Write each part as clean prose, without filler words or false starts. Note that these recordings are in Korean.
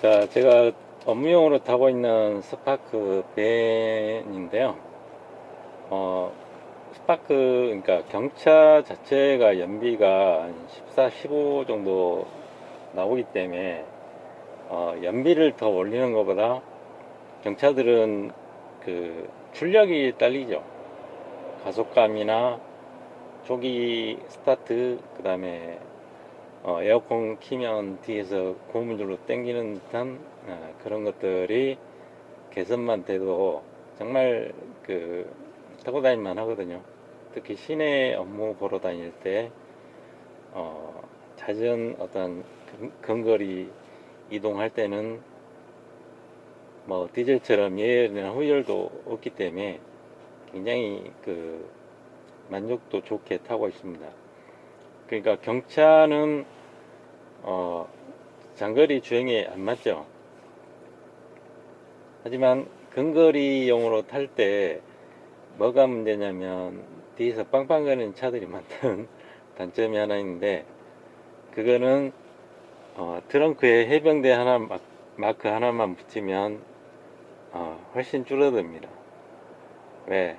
자, 제가 업무용으로 타고 있는 스파크 밴인데요. 어, 스파크, 그러니까 경차 자체가 연비가 한 14, 15 정도 나오기 때문에, 연비를 더 올리는 것보다 경차들은 그 출력이 딸리죠. 가속감이나 초기 스타트, 그 다음에 에어컨 키면 뒤에서 고무줄로 당기는 듯한 그런 것들이 개선만 돼도 정말 그 타고 다닐만 하거든요. 특히 시내 업무 보러 다닐 때 잦은 어떤 근거리 이동할 때는 뭐 디젤처럼 예열이나 후열도 없기 때문에 굉장히 그 만족도 좋게 타고 있습니다. 그러니까 경차는 어, 장거리 주행에 안 맞죠. 하지만 근거리용으로 탈 때 뭐가 문제냐면 뒤에서 빵빵거리는 차들이 많다는 단점이 하나 있는데, 그거는 트렁크에 해병대 하나 마크 하나만 붙이면 훨씬 줄어듭니다. 왜?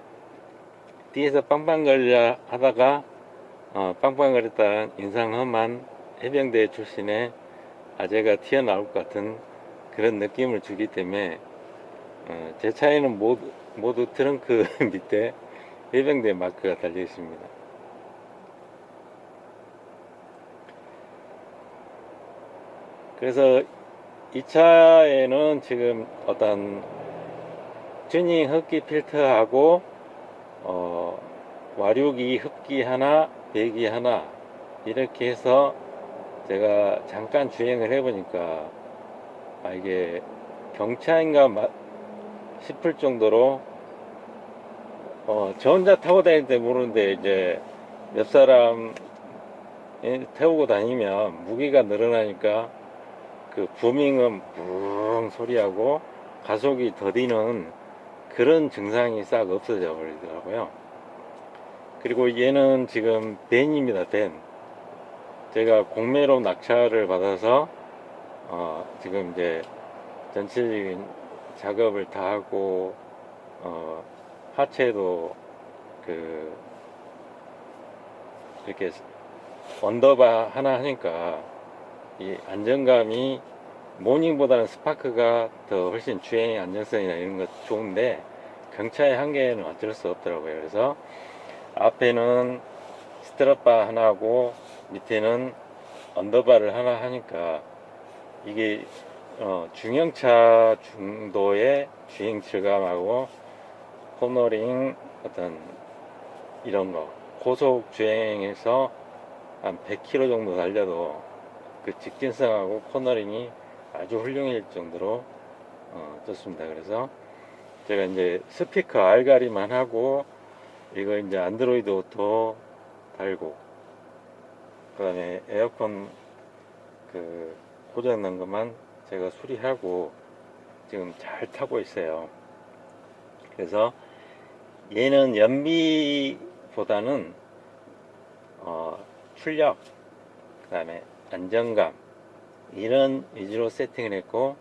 뒤에서 빵빵거리려 하다가 빵빵거렸다는 인상험한 해병대 출신의 아재가 튀어나올 것 같은 그런 느낌을 주기 때문에 제 차에는 모두 트렁크 밑에 해병대 마크가 달려 있습니다. 그래서 이 차에는 지금 어떤 튜닝 흡기 필터하고 어, 와류기 흡기 하나, 배기 하나 이렇게 해서 제가 잠깐 주행을 해보니까 이게 경차인가 싶을 정도로 저 혼자 타고 다닐 때 모르는데 이제 옆 사람 태우고 다니면 무게가 늘어나니까 그 부밍은 부릉 소리하고 가속이 더디는 그런 증상이 싹 없어져 버리더라고요. 그리고 얘는 지금 밴입니다. 밴. 제가 공매로 낙찰을 받아서 지금 이제 전체적인 작업을 다 하고 하체도 그 이렇게 언더바 하나 하니까 이 안정감이 모닝보다는 스파크가 더 훨씬 주행 안정성이나 이런 것 좋은데 경차의 한계는 어쩔 수 없더라고요. 그래서 앞에는 스트랩바 하나 하고 밑에는 언더바를 하나 하니까 이게 중형차 중도의 주행 질감하고 코너링 어떤 이런 거 고속 주행에서 한 100km 정도 달려도 그 직진성하고 코너링이 아주 훌륭할 정도로 좋습니다. 그래서 제가 이제 스피커 알가리만 하고 이거 이제 안드로이드 오토 달고 그 다음에 에어컨 그 고장 난 것만 제가 수리하고 지금 잘 타고 있어요. 그래서 얘는 연비보다는 출력, 그 다음에 안정감 이런 위주로 세팅을 했고,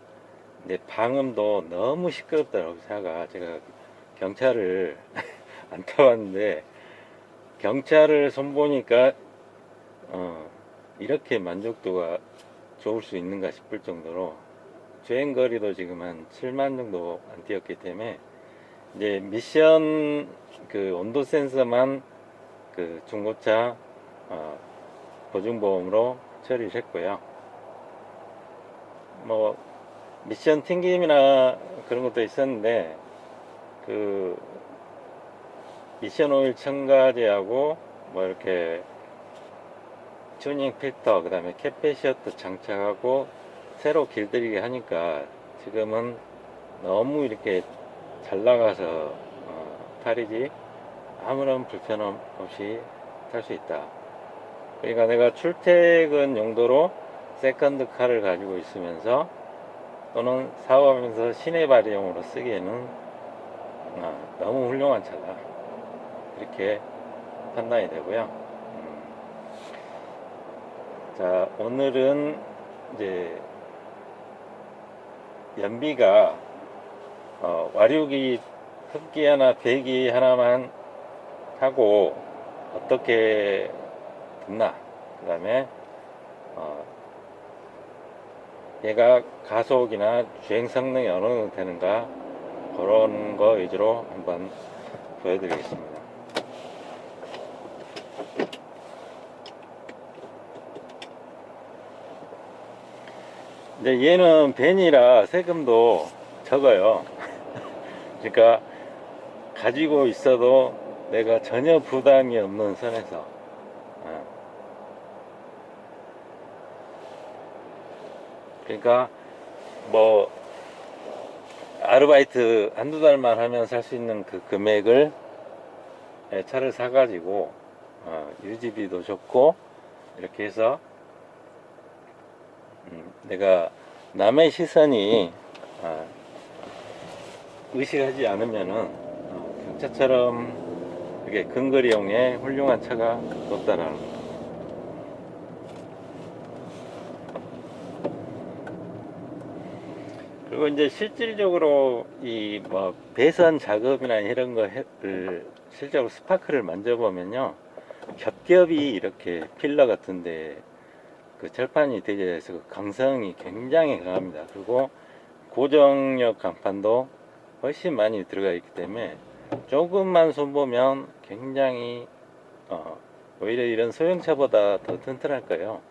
근데 방음도 너무 시끄럽더라고요. 차가 제가 경차를 안 타봤는데 경차를 손보니까 이렇게 만족도가 좋을 수 있는가 싶을 정도로 주행거리도 지금 한 7만 정도 안 뛰었기 때문에 이제 미션 그 온도 센서만 그 중고차 보증보험으로 처리를 했고요. 뭐 미션 튕김이나 그런 것도 있었는데 그 미션 오일 첨가제하고 뭐 이렇게 튜닝 필터, 그 다음에 캐패시어터 장착하고 새로 길들이게 하니까 지금은 너무 이렇게 잘 나가서 탈이지 아무런 불편함 없이 탈 수 있다. 그러니까 내가 출퇴근 용도로 세컨드 카를 가지고 있으면서 또는 사업하면서 시내 발이용으로 쓰기에는 너무 훌륭한 차다, 이렇게 판단이 되고요. 자, 오늘은 이제 연비가 와류기 흡기 하나 배기 하나만 하고 어떻게 듣나, 그 다음에 얘가 가속이나 주행 성능이 어느 정도 되는가, 그런 거 위주로 한번 보여드리겠습니다. 근데 얘는 벤이라 세금도 적어요. 그러니까 가지고 있어도 내가 전혀 부담이 없는 선에서, 그러니까 뭐 아르바이트 한두 달만 하면 살 수 있는 그 금액을 차를 사가지고 유지비도 좋고 이렇게 해서 내가 남의 시선이 의식하지 않으면은 경차처럼 이렇게 근거리용의 훌륭한 차가 없다라는 거. 그리고 이제 실질적으로 이 뭐 배선 작업이나 이런 거를 실제로 스파크를 만져보면요, 겹겹이 이렇게 필러 같은데 그 철판이 되어 있어서 그 강성이 굉장히 강합니다. 그리고 고정력 강판도 훨씬 많이 들어가 있기 때문에 조금만 손보면 굉장히 오히려 이런 소형차보다 더 튼튼할 거예요.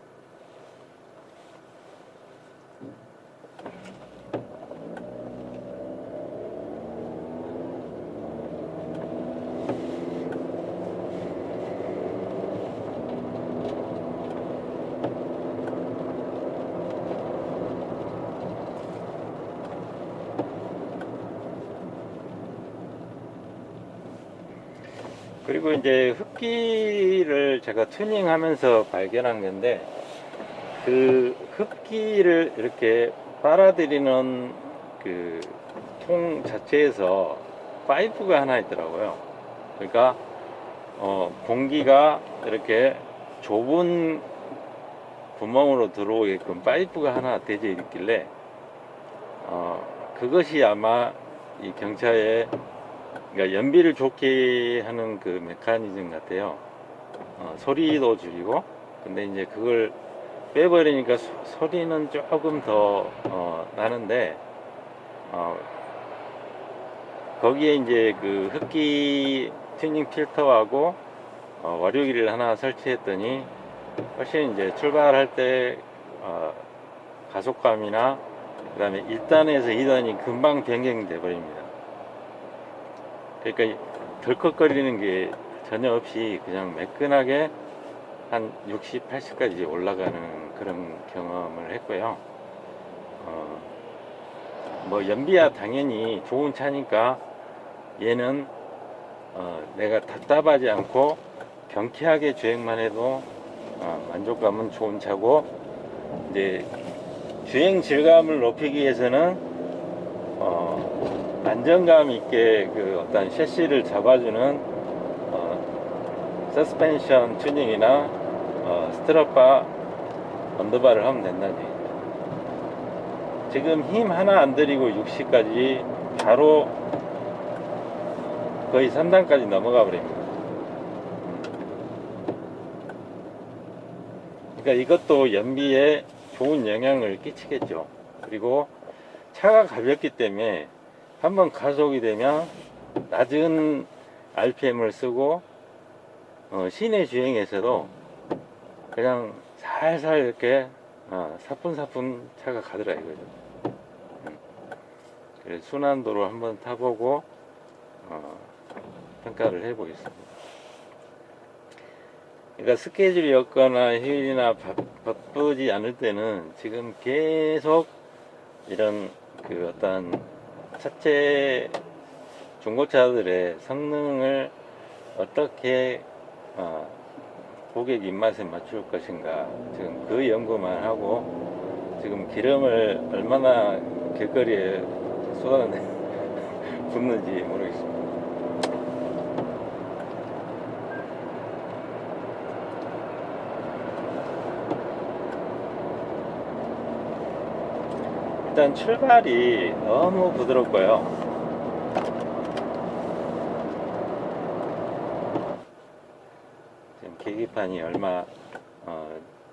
그리고 이제 흡기를 제가 튜닝하면서 발견한 건데, 그 흡기를 이렇게 빨아들이는 그 통 자체에서 파이프가 하나 있더라고요. 그러니까 공기가 이렇게 좁은 구멍으로 들어오게끔 파이프가 하나 되어 있길래 그것이 아마 이 경차에, 그러니까 연비를 좋게 하는 그 메커니즘 같아요. 소리도 줄이고, 근데 이제 그걸 빼버리니까 소리는 조금 더 나는데, 거기에 이제 그 흡기 튜닝 필터하고 와류기를 하나 설치했더니 훨씬 이제 출발할 때 가속감이나 그 다음에 1단에서 2단이 금방 변경돼 버립니다. 그러니까 덜컥거리는 게 전혀 없이 그냥 매끈하게 한 60, 80까지 올라가는 그런 경험을 했고요. 뭐 연비야 당연히 좋은 차니까 얘는 내가 답답하지 않고 경쾌하게 주행만 해도 만족감은 좋은 차고, 이제 주행 질감을 높이기 위해서는 안정감 있게 그 어떤 셰시를 잡아주는 서스펜션 튜닝이나 스트럿바 언더바를 하면 된다는 얘기죠. 지금 힘 하나 안 들이고 60까지 바로 거의 3단까지 넘어가 버립니다. 그러니까 이것도 연비에 좋은 영향을 끼치겠죠. 그리고 차가 가볍기 때문에 한번 가속이 되면 낮은 RPM을 쓰고 시내 주행에서도 그냥 살살 이렇게 사뿐사뿐 차가 가더라 이거죠. 그래서 순환도로 한번 타보고 평가를 해보겠습니다. 그러니까 스케줄이 없거나 휴일이나 바쁘지 않을 때는 지금 계속 이런 그 어떤 차체 중고차들의 성능을 어떻게 고객 입맛에 맞출 것인가, 지금 그 연구만 하고, 지금 기름을 얼마나 길거리에 쏟아내 붓는지 모르겠습니다. 일단 출발이 너무 부드럽고요. 지금 계기판이 얼마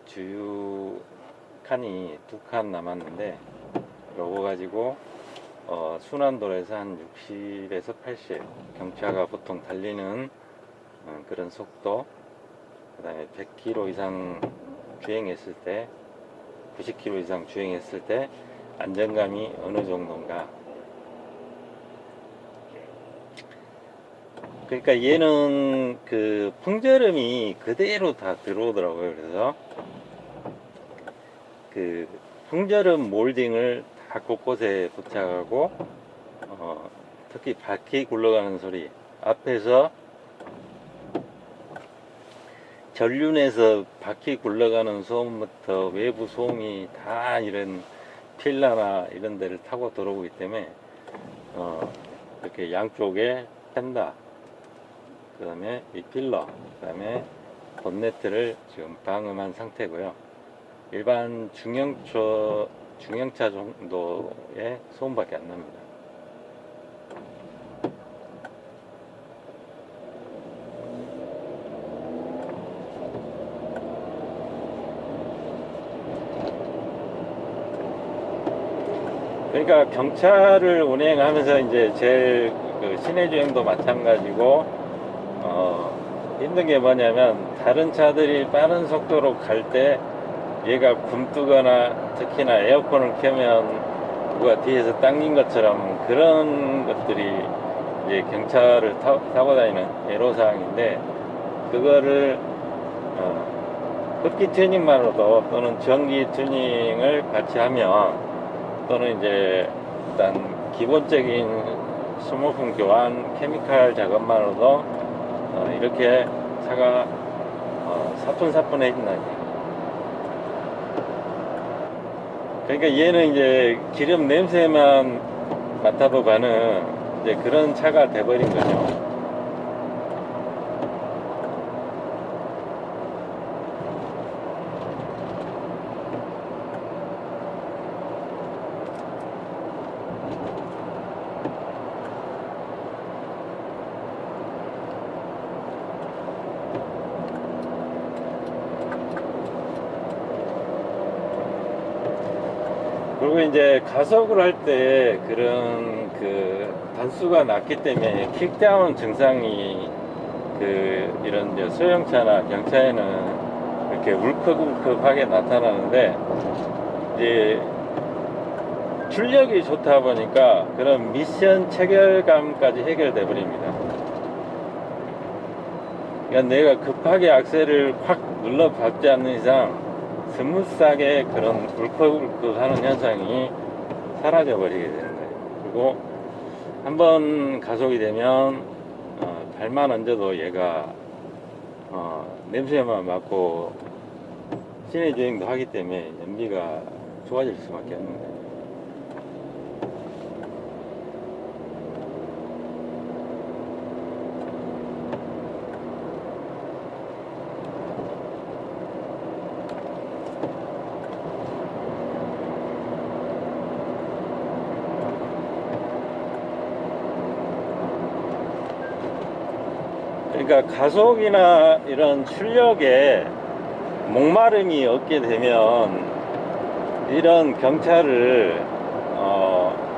주유 칸이 2칸 남았는데 요거 가지고 순환도로에서 한 60에서 80 경차가 보통 달리는 그런 속도, 그 다음에 100km 이상 주행했을 때, 90km 이상 주행했을 때 안정감이 어느 정도인가. 그러니까 얘는 그 풍절음이 그대로 다 들어오더라고요. 그래서 그 풍절음 몰딩을 다 곳곳에 부착하고 특히 바퀴 굴러가는 소리, 앞에서 전륜에서 바퀴 굴러가는 소음부터 외부 소음이 다 이런 필라나 이런 데를 타고 들어오기 때문에 이렇게 양쪽에 펜다, 그 다음에 이 필러, 그 다음에 본네트를 지금 방음한 상태고요. 일반 중형차 정도의 소음밖에 안 납니다. 그러니까 경차를 운행하면서 이제 제일 그 시내 주행도 마찬가지고 힘든 게 뭐냐면, 다른 차들이 빠른 속도로 갈 때 얘가 굼뜨거나, 특히나 에어컨을 켜면 누가 뒤에서 당긴 것처럼 그런 것들이 이제 경차를 타고 다니는 애로사항인데, 그거를 흡기 튜닝만으로도 또는 전기 튜닝을 같이 하면, 또는 이제 일단 기본적인 소모품 교환, 케미칼 작업만으로도 이렇게 차가 사뿐사뿐해진다. 그러니까 얘는 이제 기름 냄새만 맡아도 가는 이제 그런 차가 돼버린 거죠. 그리고 이제 가속을 할 때 그런 그 단수가 낮기 때문에 킥다운 증상이 이런 이제 소형차나 경차에는 이렇게 울컥울컥하게 나타나는데, 이제 출력이 좋다 보니까 그런 미션 체결감까지 해결돼 버립니다. 그러니까 내가 급하게 악셀을 확 눌러 밟지 않는 이상 스무스하게 그런 울컥울컥 하는 현상이 사라져 버리게 되는 거예요. 그리고 한번 가속이 되면 발만 얹어도 얘가 냄새만 맡고 시내 주행도 하기 때문에 연비가 좋아질 수밖에 없는 거예요. 그러니까 가속이나 이런 출력에 목마름이 없게 되면 이런 경차를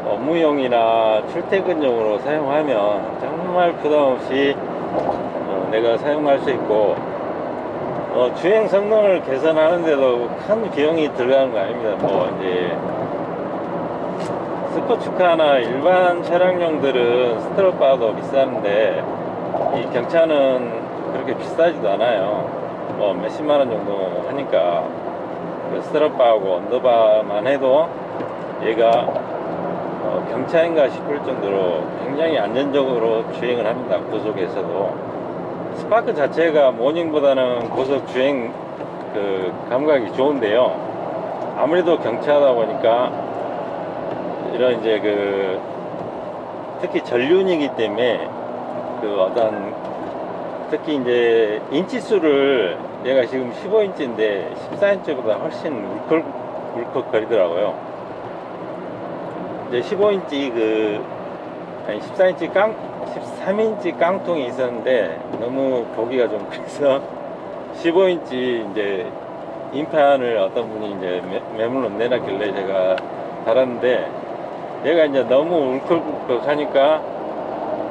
업무용이나 출퇴근용으로 사용하면 정말 부담없이 내가 사용할 수 있고, 주행 성능을 개선하는데도 큰 비용이 들어가는 거 아닙니다. 뭐 이제 스포츠카나 일반 차량용들은 스트럿바도 비싼데 이 경차는 그렇게 비싸지도 않아요. 뭐 몇십만원 정도 하니까 그 스트럿바하고 언더바만 해도 얘가 경차인가 싶을 정도로 굉장히 안전적으로 주행을 합니다. 고속에서도 스파크 자체가 모닝보다는 고속 주행 그 감각이 좋은데요, 아무래도 경차다 보니까 이런 이제 특히 전륜이기 때문에 어떤 특히 이제 인치수를 얘가 지금 15인치인데 14인치보다 훨씬 울컥 거리더라고요. 이제 15인치 아니 14인치 13인치 깡통이 있었는데 너무 보기가 좀 그래서 15인치 이제 인판을 어떤 분이 이제 매물로 내놨길래 제가 달았는데, 얘가 이제 너무 울컥울컥 하니까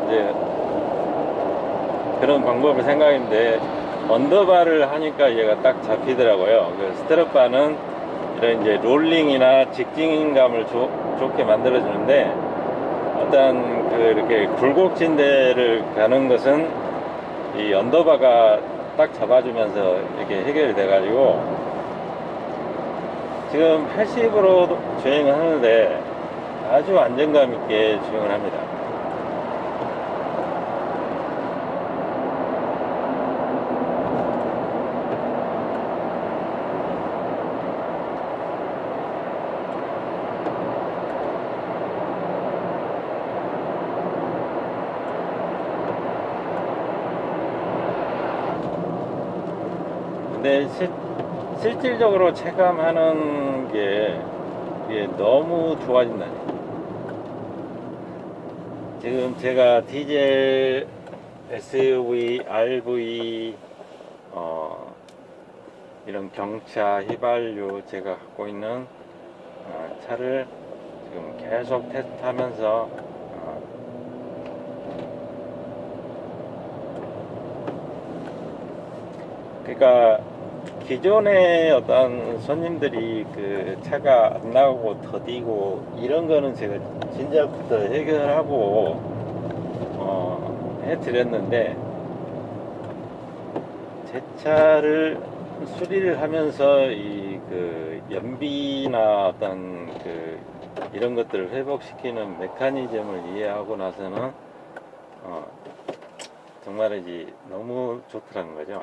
이제 그런 방법을 생각했는데, 언더바를 하니까 얘가 딱 잡히더라고요. 그 스트랩바는 이런 이제 롤링이나 직진감을 좋게 만들어주는데, 어떤 이렇게 굴곡진 데를 가는 것은 이 언더바가 딱 잡아주면서 이렇게 해결이 돼가지고 지금 80으로 주행을 하는데 아주 안정감 있게 주행을 합니다. 근데 실질적으로 체감하는 게 이게 너무 좋아진다니까. 지금 제가 디젤 SUV, RV, 이런 경차, 휘발유 제가 갖고 있는 차를 지금 계속 테스트하면서 그러니까 기존에 어떤 손님들이 그 차가 안 나오고 더디고 이런 거는 제가 진작부터 해결하고 해드렸는데, 제 차를 수리를 하면서 연비나 어떤 이런 것들을 회복시키는 메커니즘을 이해하고 나서는 정말이지 너무 좋더라는 거죠.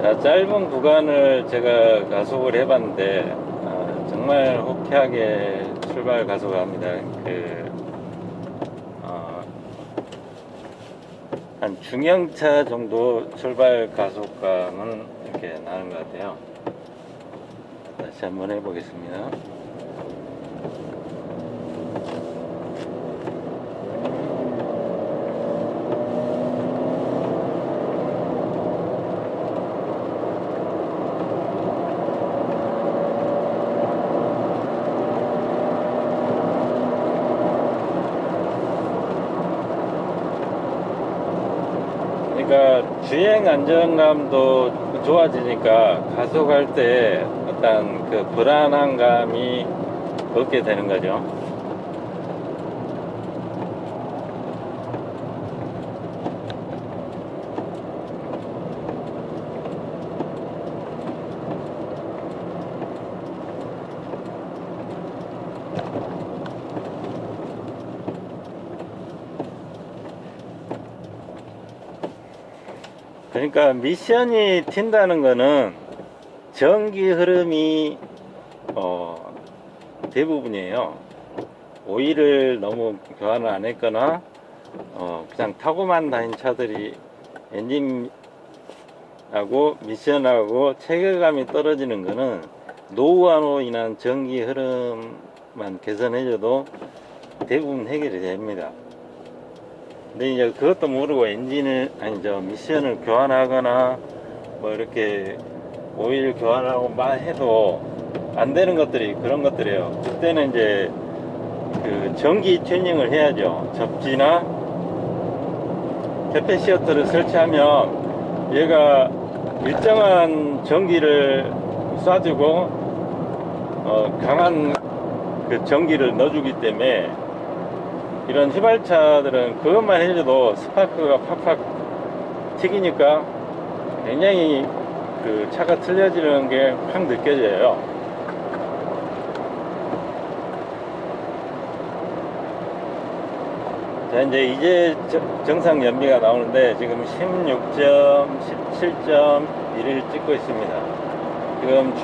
자, 짧은 구간을 제가 가속을 해봤는데 정말 호쾌하게 출발 가속을 합니다. 한 중형차 정도 출발 가속감은 이렇게 나는 것 같아요. 다시 한번 해보겠습니다. 그러니까 주행 안정감도 좋아지니까 가속할 때 어떤 불안한 감이 없게 되는 거죠. 그러니까 미션이 튄다는 거는 전기 흐름이 대부분이에요. 오일을 너무 교환을 안 했거나 그냥 타고만 다닌 차들이 엔진하고 미션하고 체결감이 떨어지는 거는 노후화로 인한 전기 흐름만 개선해줘도 대부분 해결이 됩니다. 근데 이제 그것도 모르고 미션을 교환하거나 뭐 이렇게 오일 교환하고 막 해도 안 되는 것들이 그런 것들이에요. 그때는 이제 전기 튜닝을 해야죠. 접지나 캐패시터를 설치하면 얘가 일정한 전기를 쏴주고 강한 전기를 넣어주기 때문에 이런 휘발차들은 그것만 해줘도 스파크가 팍팍 튀기니까 굉장히 차가 틀려지는 게 확 느껴져요. 자, 이제 정상 연비가 나오는데 지금 16점, 17.1을 찍고 있습니다. 지금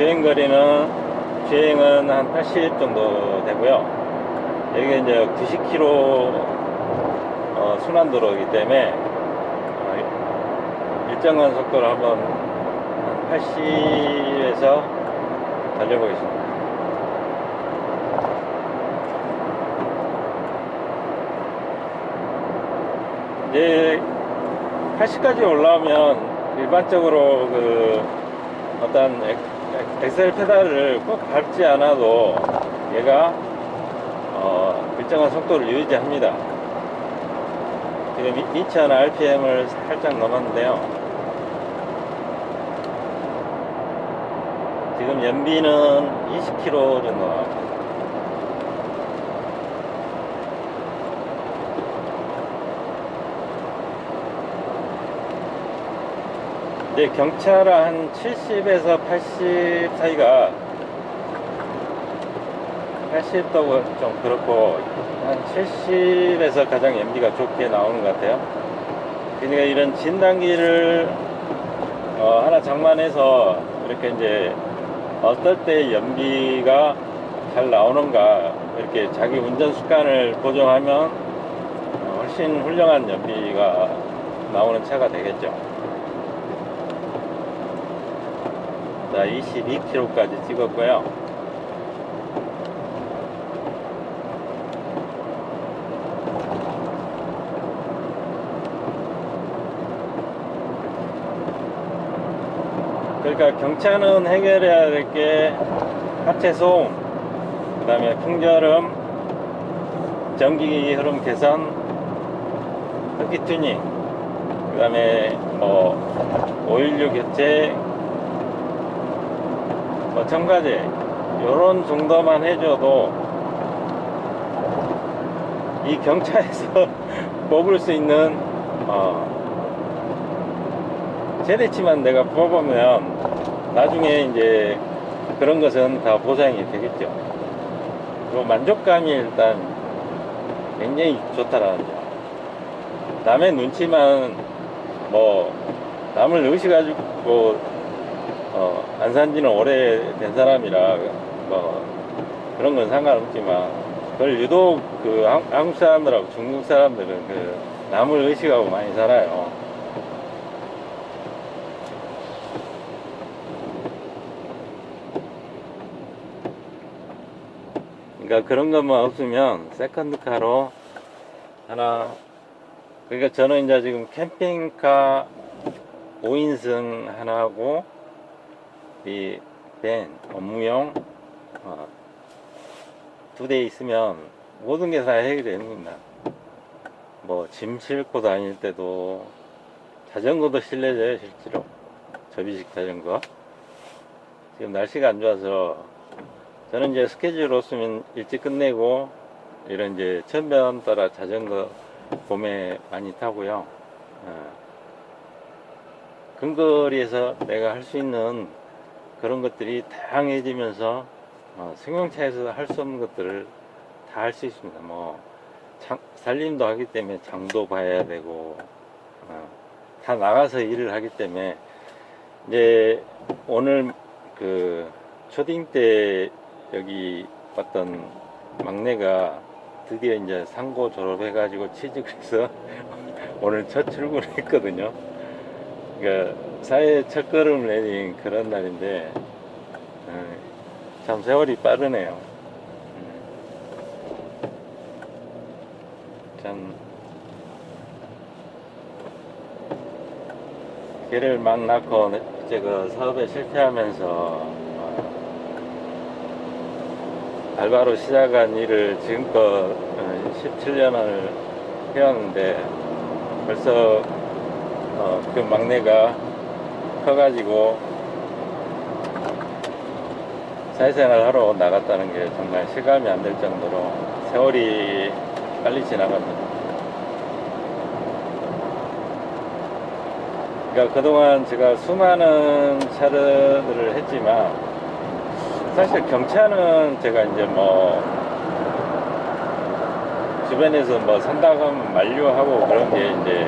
주행은 한 80 정도 되고요. 여기가 이제 90km 순환도로이기 때문에 일정한 속도를 한번 한 80에서 달려보겠습니다. 이제 80까지 올라오면 일반적으로 그 어떤 엑셀 페달을 꼭 밟지 않아도 얘가 일정한 속도를 유지합니다. 지금 2000 rpm을 살짝 넘었는데요. 지금 연비는 20km 정도 나옵니다. 이제 경차라 한 70에서 80 사이가 80도 좀 그렇고 한 70에서 가장 연비가 좋게 나오는 것 같아요. 그러니까 이런 진단기를 하나 장만해서 이렇게 이제 어떨 때 연비가 잘 나오는가 이렇게 자기 운전 습관을 보정하면 훨씬 훌륭한 연비가 나오는 차가 되겠죠. 자, 22km까지 찍었고요. 그러니까 경차는 해결해야 될 게 하체 소음, 그 다음에 풍절음, 전기 흐름 개선, 흡기 튜닝, 그 다음에 뭐 오일류 교체, 뭐 첨가제 요런 정도만 해줘도 이 경차에서 뽑을 수 있는 최대치만 내가 뽑으면 나중에 이제 그런 것은 다 보상이 되겠죠. 그리고 만족감이 일단 굉장히 좋다라는 점. 남의 눈치만 뭐 남을 의식가지고 안 산지는 오래된 사람이라 뭐 그런 건 상관없지만 그걸 유독 그 한국 사람들하고 중국 사람들은 그 남을 의식하고 많이 살아요. 그러니까 그런 것만 없으면 세컨드카로 하나, 그러니까 저는 이제 지금 캠핑카 5인승 하나하고 이 밴 업무용 2대 있으면 모든 게 다 해결되는 겁니다. 뭐 짐 싣고 다닐 때도 자전거도 실내져요. 실제로 접이식 자전거. 지금 날씨가 안 좋아서 저는 이제 스케줄 없으면 일찍 끝내고 이런 이제 천변 따라 자전거 봄에 많이 타고요. 근거리에서 내가 할 수 있는 그런 것들이 다양해지면서 승용차에서 할 수 없는 것들을 다 할 수 있습니다. 뭐 살림도 하기 때문에 장도 봐야 되고 다 나가서 일을 하기 때문에 이제 오늘 그 초딩 때 여기 왔던 막내가 드디어 이제 상고 졸업해가지고 취직을 해서 오늘 첫 출근을 했거든요. 그러니까 사회에 첫 걸음을 내린 그런 날인데 참 세월이 빠르네요. 참 걔를 막 낳고 이제 그 사업에 실패하면서 알바로 시작한 일을 지금껏 17년을 해왔는데 벌써 그 막내가 커가지고 사회생활 하러 나갔다는 게 정말 실감이 안 될 정도로 세월이 빨리 지나갑니다. 그러니까 그동안 제가 수많은 차들을 했지만 사실 경차는 제가 이제 뭐 주변에서 뭐 산다고 하면 만류하고 그런 게 이제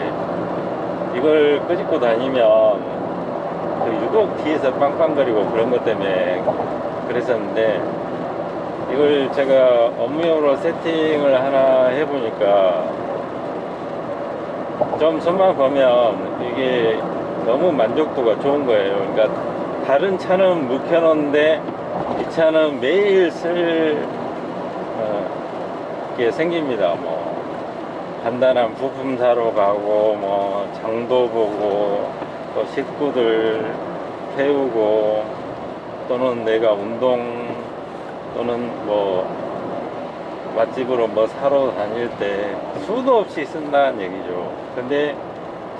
이걸 끄집고 다니면 그 유독 뒤에서 빵빵거리고 그런 것 때문에 그랬었는데, 이걸 제가 업무용으로 세팅을 하나 해보니까 좀 손만 보면 이게 너무 만족도가 좋은 거예요. 그러니까 다른 차는 묵혀놓은데 이 차는 매일 쓸 게 생깁니다. 뭐 간단한 부품 사러 가고, 뭐 장도 보고, 또 식구들 태우고, 또는 내가 운동 또는 뭐 맛집으로 뭐 사러 다닐 때 수도 없이 쓴다는 얘기죠. 근데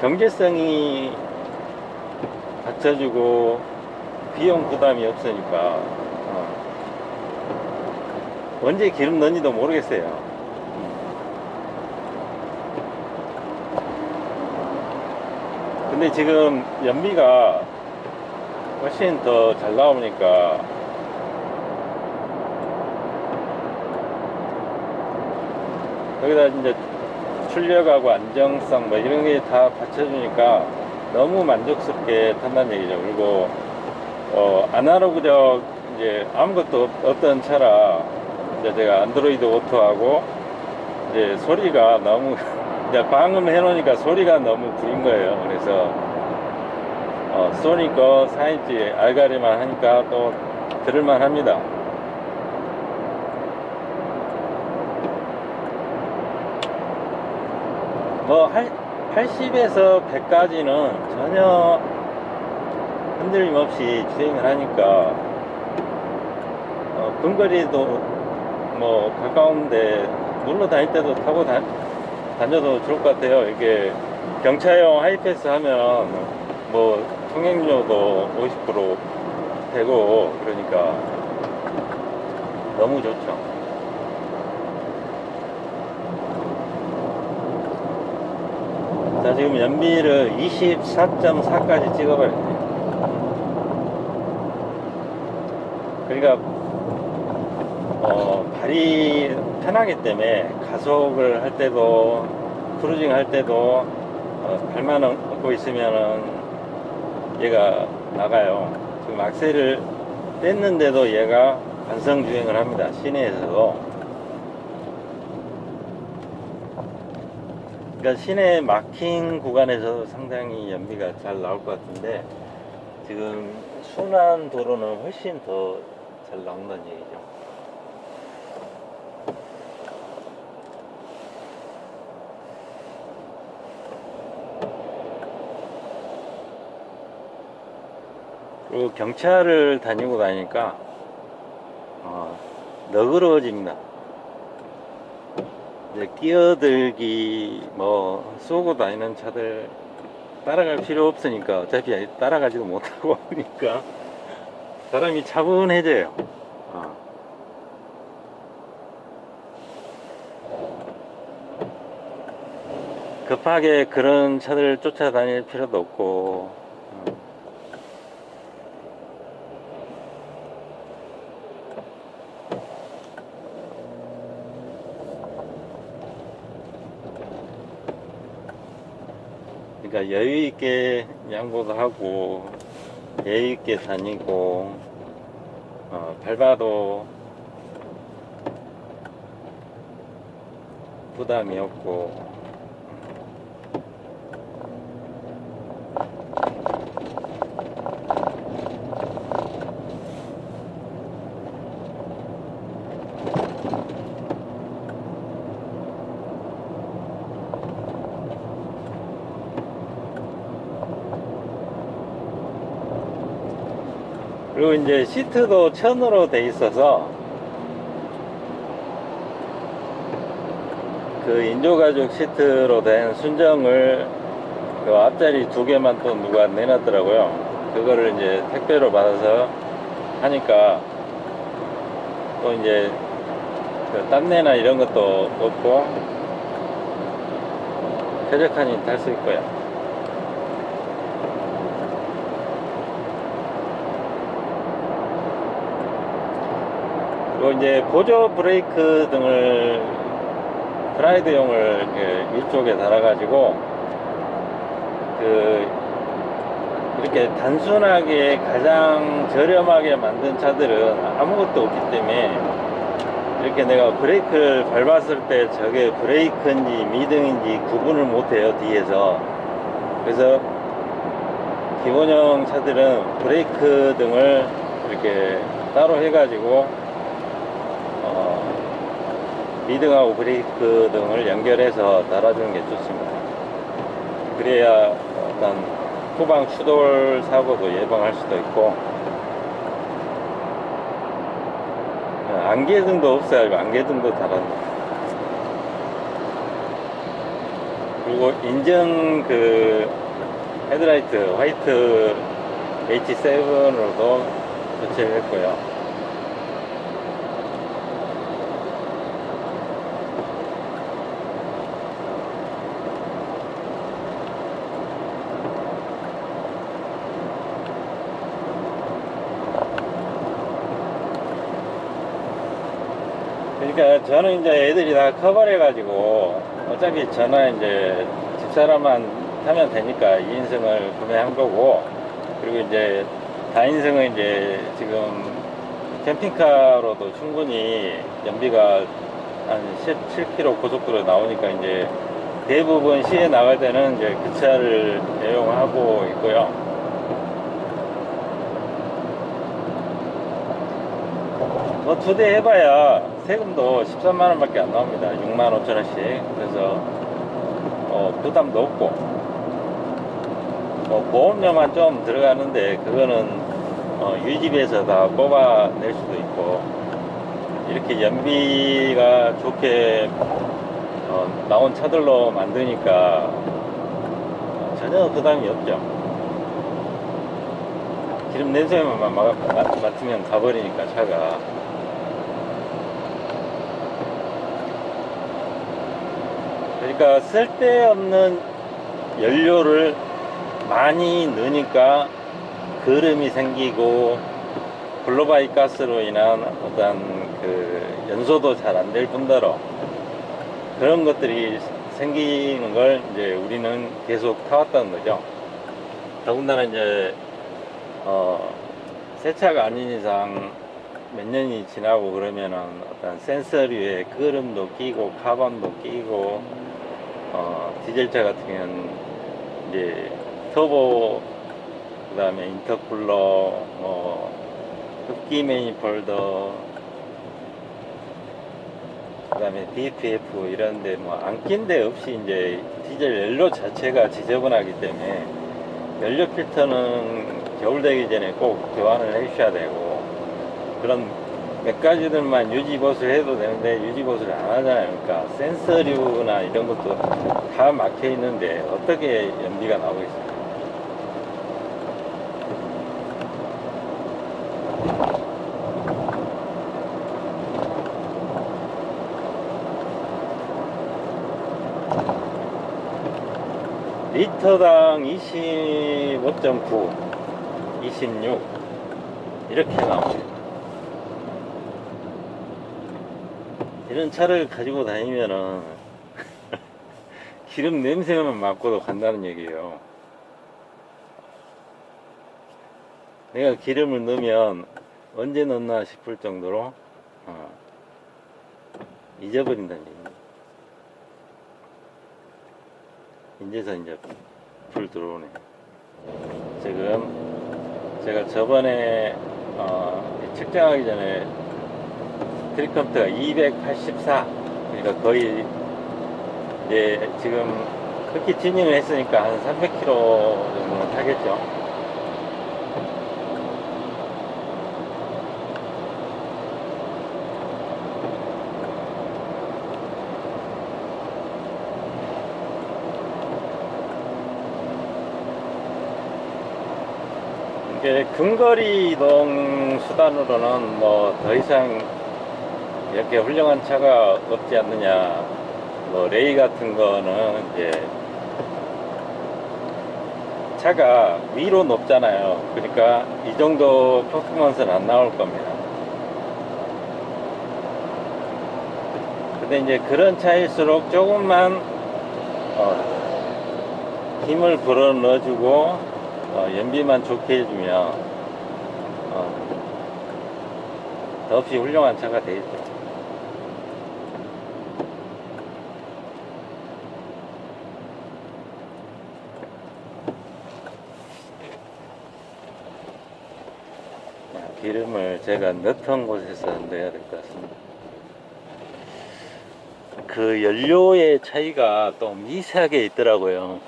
경제성이 받쳐주고 비용 부담이 없으니까 언제 기름 넣는지도 모르겠어요. 근데 지금 연비가 훨씬 더 잘 나오니까 여기다 이제 출력하고 안정성 뭐 이런 게 다 받쳐주니까 너무 만족스럽게 탄다는 얘기죠. 그리고 아날로그적 이제 아무것도 없던 차라 이제 제가 안드로이드 오토하고 이제 소리가 너무 이제 방음 해놓으니까 소리가 너무 구린 거예요. 그래서 소니 거 4인치 알가리만 하니까 또 들을만 합니다. 뭐 80에서 100까지는 전혀 흔들림 없이 주행을 하니까 근거리도 뭐 가까운데 놀러 다닐 때도 타고 다녀도 좋을 것 같아요. 이게 경차용 하이패스 하면 뭐 통행료도 50% 되고 그러니까 너무 좋죠. 자, 지금 연비를 24.4까지 찍어버렸네요. 그러니까 발이 편하기 때문에 가속을 할 때도 크루징 할 때도 발만 얹고 있으면은 얘가 나가요. 지금 악셀을 뗐는데도 얘가 관성 주행을 합니다. 시내에서도. 그러니까 시내 막힌 구간에서 상당히 연비가 잘 나올 것 같은데, 지금 순환 도로는 훨씬 더 잘 나온다는 얘기죠. 그리고 경차를 다니고 다니까 너그러워집니다. 이제 끼어들기 뭐 쏘고 다니는 차들 따라갈 필요 없으니까 어차피 따라가지도 못하고 하니까 사람이 차분해져요. 급하게 그런 차들 쫓아다닐 필요도 없고, 그러니까 여유 있게 양보도 하고 여유 있게 다니고 밟아도 부담이 없고. 그리고 이제 시트도 천으로 돼 있어서 그 인조가죽 시트로 된 순정을 그 앞자리 2개만 또 누가 내놨더라고요. 그거를 이제 택배로 받아서 하니까 또 이제 그 땀내나 이런 것도 없고 쾌적하니 탈 수 있고요. 그리고 이제 보조 브레이크 등을 프라이드용을 위쪽에 달아가지고 이렇게 단순하게 가장 저렴하게 만든 차들은 아무것도 없기 때문에 이렇게 내가 브레이크를 밟았을 때 저게 브레이크인지 미등인지 구분을 못해요, 뒤에서. 그래서 기본형 차들은 브레이크 등을 이렇게 따로 해가지고 미등하고 브레이크 등을 연결해서 달아주는 게 좋습니다. 그래야 어떤 후방 추돌 사고도 예방할 수도 있고, 안개등도 없어요. 안개등도 달았네. 그리고 인증 헤드라이트 화이트 H7으로도 교체를 했고요. 그러니까 저는 이제 애들이 다 커버해 가지고 어차피 저는 이제 집사람만 타면 되니까 2인승을 구매한 거고, 그리고 이제 다인승은 이제 지금 캠핑카로도 충분히 연비가 한 17km 고속도로 나오니까 이제 대부분 시에 나갈 때는 이제 그 차를 애용하고 있고요. 뭐 2대 해봐야 세금도 13만원 밖에 안 나옵니다. 65,000원씩. 그래서 부담도 없고, 보험료만 좀 들어가는데 그거는 유지비에서 다 뽑아낼 수도 있고, 이렇게 연비가 좋게 나온 차들로 만드니까 전혀 부담이 없죠. 기름 냄새만 맡으면 가버리니까 차가. 그러니까 쓸데없는 연료를 많이 넣으니까 거름이 생기고 블로바이 가스로 인한 어떤 연소도 잘 안 될 뿐더러 그런 것들이 생기는 걸 이제 우리는 계속 타왔다는 거죠. 더군다나 이제 새 차가 아닌 이상 몇 년이 지나고 그러면은 어떤 센서류에 거름도 끼고 카본도 끼고, 디젤차 같은 경우는 이제 터보, 그 다음에 인터쿨러, 흡기 매니폴더, 그 다음에 DPF 이런데 안 낀 데 없이 이제 디젤 연료 자체가 지저분하기 때문에 연료 필터는 겨울 되기 전에 꼭 교환을 해 주셔야 되고, 그런 몇 가지들만 유지보수를 해도 되는데 유지보수를 안 하잖아요. 그러니까 센서류나 이런 것도 다 막혀 있는데 어떻게 연비가 나오겠어요? 리터당 25.9, 26 이렇게 나옵니다. 이런 차를 가지고 다니면은 기름 냄새만 맡고도 간다는 얘기예요. 내가 기름을 넣으면 언제 넣나 싶을 정도로 잊어버린다는 얘기입니다. 이제서 이제 불 들어오네. 지금 제가 저번에 측정하기 전에 트리컴프트가 284, 그러니까 거의 이제 지금 그렇게 튜닝을 했으니까 한 300km 정도는 타겠죠. 근거리 이동 수단으로는 뭐 더 이상 이렇게 훌륭한 차가 없지 않느냐. 뭐 레이 같은 거는 이제 차가 위로 높잖아요. 그러니까 이 정도 퍼포먼스는 안 나올 겁니다. 근데 이제 그런 차일수록 조금만 힘을 불어 넣어주고 연비만 좋게 해주면 더없이 훌륭한 차가 되겠죠. 기름을 제가 넣던 곳에서 넣어야 될 것 같습니다. 그 연료의 차이가 또 미세하게 있더라고요.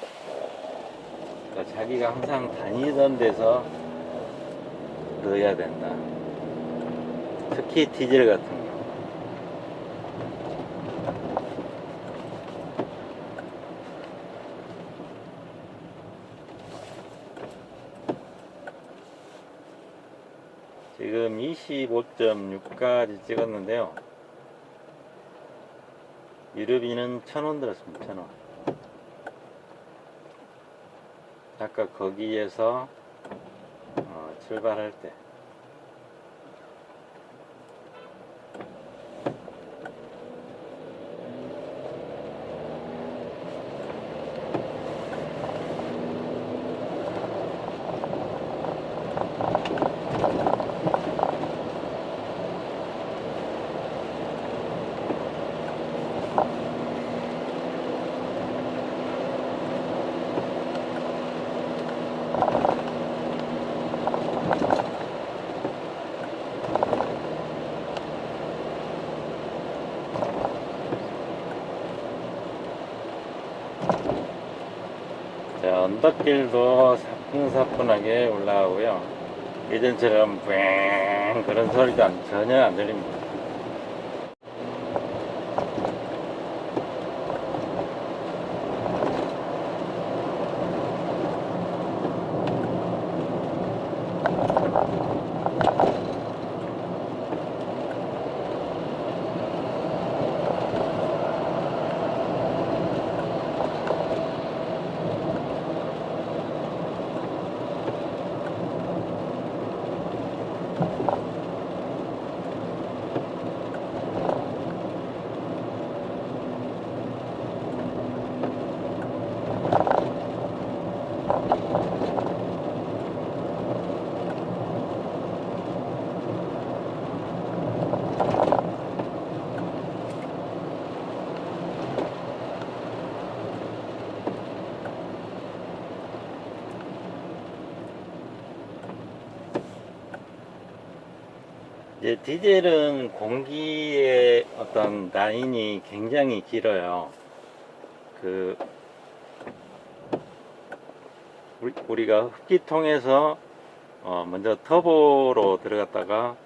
그러니까 자기가 항상 다니던 데서 넣어야 된다. 특히 디젤 같은 경우. 지금 25.6까지 찍었는데요. 유류비는 1,000원 들었습니다. 1,000원. 아까 거기에서 출발할 때 자, 언덕길도 사뿐사뿐하게 올라가고요. 예전처럼 뿌잉 그런 소리도 전혀 안 들립니다. 이제 디젤은 공기의 어떤 라인이 굉장히 길어요. 그 우리가 흡기통에서 먼저 터보로 들어갔다가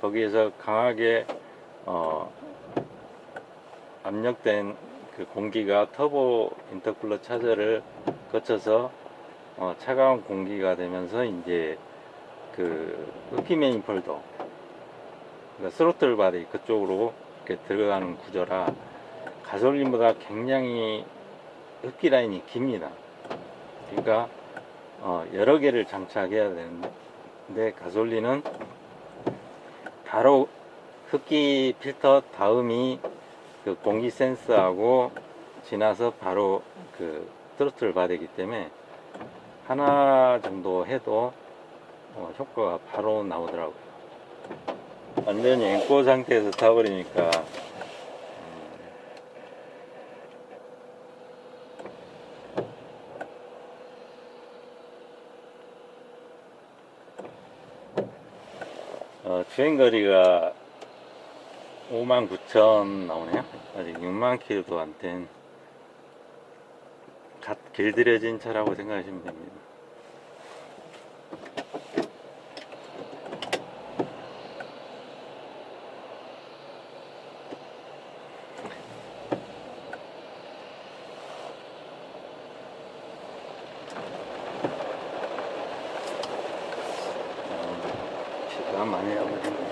거기에서 강하게 압력된 그 공기가 터보 인터쿨러 차저를 거쳐서 차가운 공기가 되면서 이제 그 흡기 매니폴더, 그러니까 스로틀 바디 그쪽으로 이렇게 들어가는 구조라 가솔린보다 굉장히 흡기 라인이 깁니다. 그러니까 여러 개를 장착해야 되는데 가솔린은 바로 흡기 필터 다음이 그 공기 센서하고 지나서 바로 그 스로틀 바디이기 때문에 하나 정도 해도 효과가 바로 나오더라고요. 완전히 앵꼬 상태에서 타버리니까 주행거리가 59,000 나오네요. 아직 6만 킬로도 안 된 갓 길들여진 차라고 생각하시면 됩니다. 비가 많이 와버리네.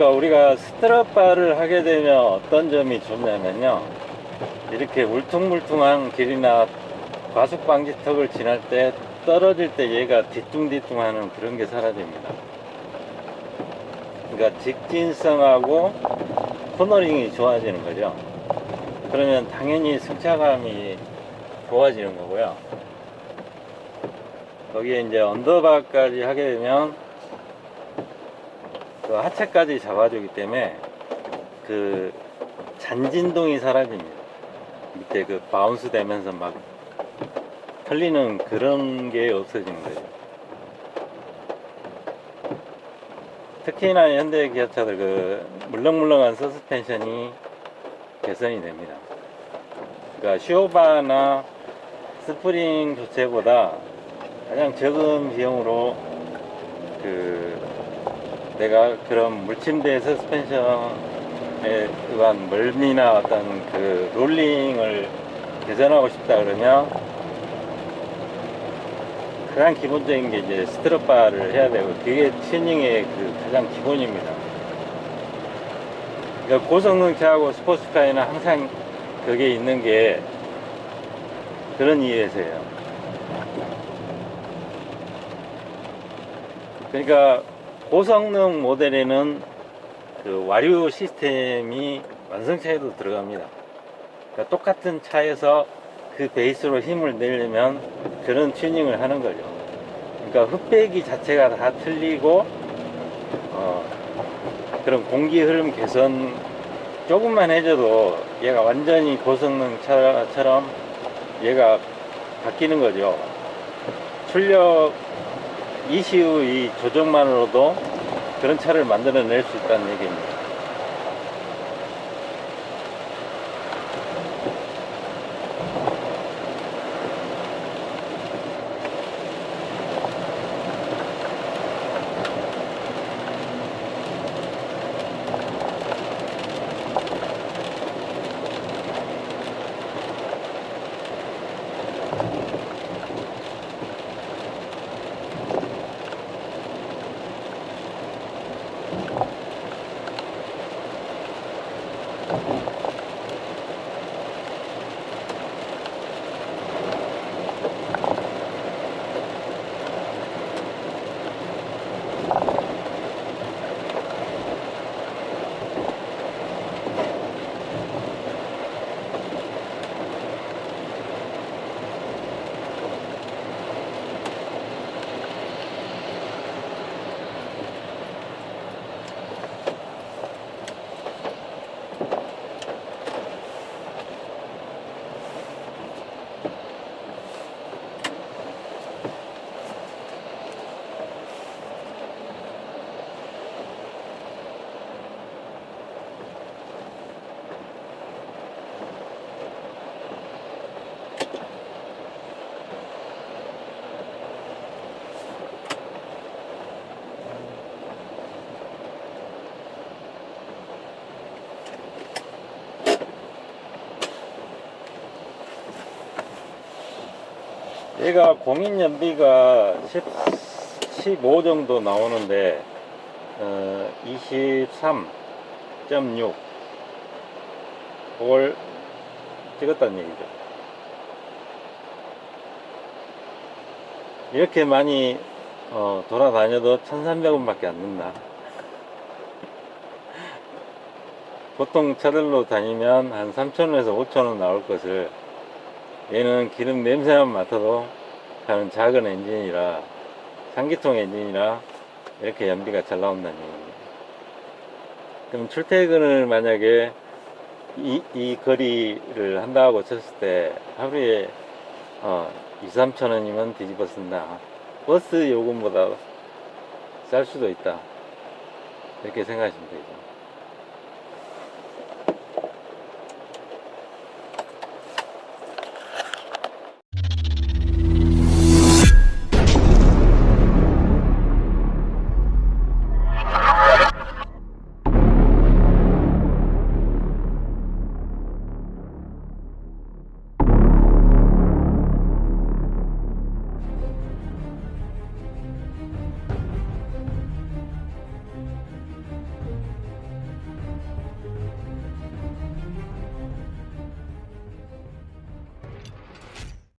그러니까 우리가 스트럿바를 하게 되면 어떤 점이 좋냐면요, 이렇게 울퉁불퉁한 길이나 과속방지턱을 지날 때 떨어질 때 얘가 뒤뚱뒤뚱 하는 그런 게 사라집니다. 그러니까 직진성하고 코너링이 좋아지는 거죠. 그러면 당연히 승차감이 좋아지는 거고요. 거기에 이제 언더바까지 하게 되면 그 하체까지 잡아주기 때문에 그 잔진동이 사라집니다. 밑에 그 바운스 되면서 막 털리는 그런 게 없어지는 거죠. 특히나 현대 기아차들 그 물렁물렁한 서스펜션이 개선이 됩니다. 그러니까 쇼바나 스프링 교체보다 가장 적은 비용으로 그 내가 그런 물침대 서스펜션에 의한 멀미나 어떤 그 롤링을 개선하고 싶다 그러면 가장 기본적인 게 이제 스트럿바를 해야 되고, 그게 튜닝의 그 가장 기본입니다. 그러니까 고성능 차하고 스포츠카에는 항상 그게 있는 게 그런 이유에서예요. 그러니까 고성능 모델에는 그 와류 시스템이 완성차에도 들어갑니다. 그러니까 똑같은 차에서 그 베이스로 힘을 내려면 그런 튜닝을 하는 거죠. 그러니까 흡배기 자체가 다 틀리고, 그런 공기 흐름 개선 조금만 해줘도 얘가 완전히 고성능 차처럼 얘가 바뀌는 거죠. 출력 ECU 이 조정만으로도 그런 차를 만들어낼 수 있다는 얘기입니다. 얘가 공인 연비가 15 정도 나오는데 23.6 그걸 찍었다는 얘기죠. 이렇게 많이 돌아다녀도 1,300원 밖에 안 든다. 보통 차들로 다니면 한 3,000원에서 5,000원 나올 것을 얘는 기름 냄새만 맡아도 가는 작은 엔진이라, 3기통 엔진이라 이렇게 연비가 잘 나온다는 얘기입니다. 그럼 출퇴근을 만약에 이 거리를 한다고 쳤을 때 하루에 2~3천원이면 뒤집어 쓴다. 버스 요금보다 쌀 수도 있다. 이렇게 생각하시면 되죠.